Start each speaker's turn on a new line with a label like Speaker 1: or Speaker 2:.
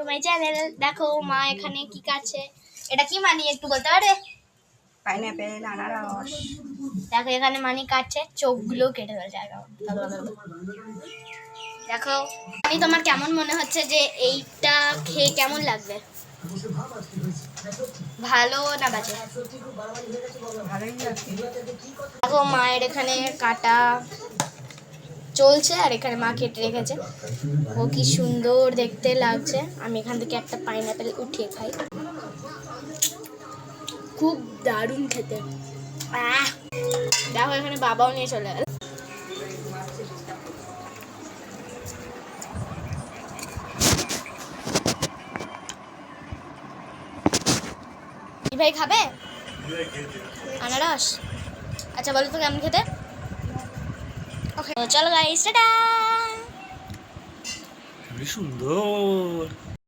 Speaker 1: My channel. দেখো মা এখানে কি কাটছে, এটা কি মানি একটু বলতে পারে?
Speaker 2: পাইনাপেল, আনারস।
Speaker 1: দেখো এখানে মানি কাটছে, চোখগুলো কেটে ফেলছে। দেখো মানি, তোমার কেমন মনে হচ্ছে যে এইটা খেয়ে কেমন লাগবে? ভালো না বাজে?
Speaker 2: ভালোই লাগছে।
Speaker 1: দেখো মায়ের এখানে কাটা চলছে আর এখানে মা কেটে রেখেছে। ও কি সুন্দর দেখতে লাগছে। আমি এখান থেকে একটা পাইনাপেল উঠিয়ে খাই, খুব দারুণ খেতে। দেখো এখানে বাবাও নিয়ে চলে গেল। ভাই খাবে আনারস? আচ্ছা বলো তো কেমন খেতে। ওকে চলো গাইস, টাটা।
Speaker 3: সুন্দর।